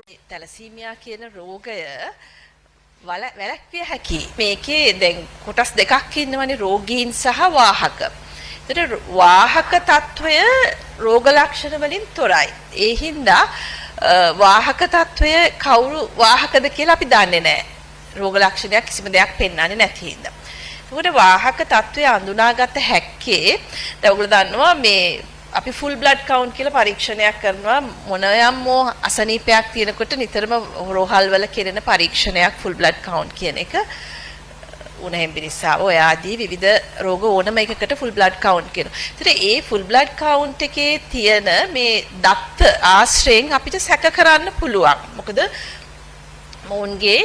Thalassaemia කියන රෝගය වැළැක්විය හැකියි. මේකේ දැන් කොටස් දෙකක් ඉන්නවනේ රෝගීන් සහ වාහක. ඒතර වාහක తত্ত্বය රෝග ලක්ෂණ වලින් තොරයි. ඒ හින්දා වාහක తত্ত্বය කවුරු වාහකද කියලා අපි දන්නේ නැහැ. රෝග ලක්ෂණයක් කිසිම දෙයක් පෙන්වන්නේ නැති හින්දා. ඒකට වාහක తত্ত্বය අඳුනාගත හැක්කේ දැන් ඔයගොල්ලෝ දන්නවා මේ අපි ෆුල් බ්ලඩ් කවුන්ට් කියලා පරීක්ෂණයක් කරනවා මොනයම් අසනීපයක් තියෙනකොට නිතරම රෝහල් වල කෙරෙන පරීක්ෂණයක් ෆුල් බ්ලඩ් කවුන්ට් කියන එක උණ හෙම්බිරිස්සාව ඔය ආදී විවිධ රෝග ඕනම එකකට ෆුල් බ්ලඩ් කවුන්ට් කියනවා. ඒතර ඒ ෆුල් බ්ලඩ් කවුන්ට් එකේ තියෙන මේ දත්ත ආශ්‍රයෙන් අපිට සැක කරන්න පුළුවන්. මොකද මොවුන්ගේ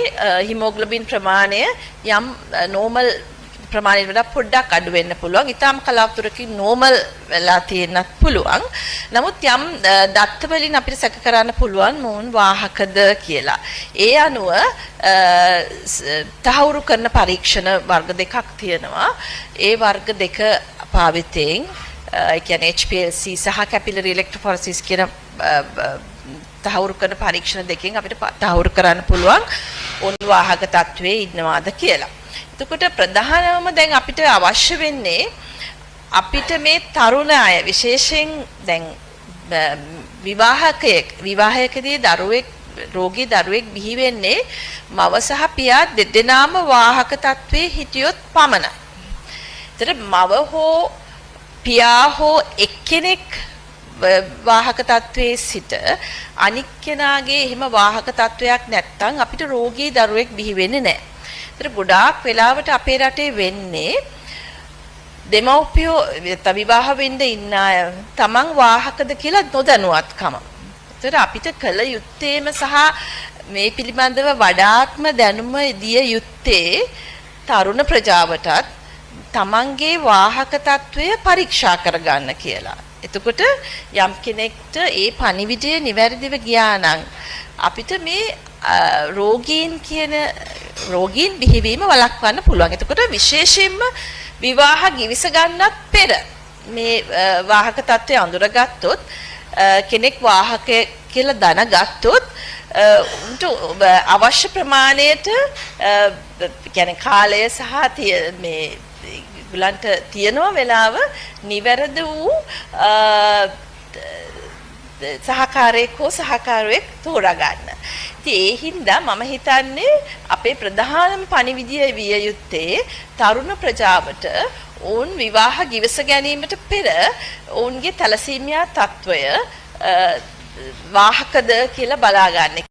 හිමෝග්ලොබින් ප්‍රමාණය යම් නෝමල් ප්‍රමාණයට වඩා පොඩ්ඩක් අඩු වෙන්න පුළුවන්. ඊටාම කලාතුරකින් නෝමල් වෙලා තියෙන්නත් පුළුවන්. නමුත් යම් දත්ත වලින් අපිට සැක කරන්න පුළුවන් මොවුන් වාහකද කියලා. ඒ අනුව තහවුරු කරන පරීක්ෂණ වර්ග දෙකක් තියෙනවා. ඒ වර්ග දෙක පාවිතෙන් ඒ කියන්නේ HPLC සහ capillary electrophoresis කියන තහවුරු කරන පරීක්ෂණ දෙකෙන් අපිට තහවුරු කරන්න පුළුවන් ඔන්න වාහක තත්වයේ ඉන්නවාද කියලා. එතකොට ප්‍රධානම දැන් අපිට අවශ්‍ය වෙන්නේ අපිට මේ තරුණ අය විශේෂයෙන් දැන් විවාහයකදී රෝගී දරුවෙක් බිහි වෙන්නේ මව සහ පියා දෙදෙනාම වාහක තත්වයේ හිටියොත් පමණයි. ඒතර මව හෝ පියා හෝ එක්කෙනෙක් වාහක තත්වයේ සිට අනික් කෙනාගේ එහෙම වාහක තත්වයක් නැත්නම් අපිට රෝගී දරුවෙක් බිහි වෙන්නේ නැහැ. ඒතර ගොඩාක් වෙලාවට අපේ රටේ වෙන්නේ දෙමව්පියෝ විවාහ වෙන්න ඉන්න අය තමන් වාහකද කියලා නොදැනුවත්කම. ඒතර අපිට කළ යුත්තේම සහ මේ පිළිබඳව වඩාත්ම දැනුම දිය යුත්තේ තරුණ ප්‍රජාවටත් තමන්ගේ වාහක තත්වය පරීක්ෂා කරගන්න කියලා. එතකොට යම් කෙනෙක්ට ඒ පණිවිඩය නිවැරදිව ගියා නම් අපිට මේ රෝගීන් බිහිවීම වළක්වන්න පුළුවන්. එතකොට විශේෂයෙන්ම විවාහ ගිවිස ගන්නත් පෙර මේ වාහක තත්ත්වය අඳුරගත්තොත් කෙනෙක් වාහක කියලා දැනගත්තොත් උන්ට අවශ්‍ය ප්‍රමාණයට කියන්නේ කාලය සහ මේ ගලන්ට තියනවා වෙලාව නිවැරදි වූ සහකාරයෙක් හෝ සහකාරයෙක් තෝරා ගන්න. ඉතින් ඒ හින්දා මම හිතන්නේ අපේ ප්‍රධානම පණිවිඩය විය යුත්තේ තරුණ ප්‍රජාවට ඔවුන් විවාහ ගිවිස ගැනීමට පෙර ඔවුන්ගේ තැලසීමියා තත්වය වාහකද කියලා බලා ගන්න.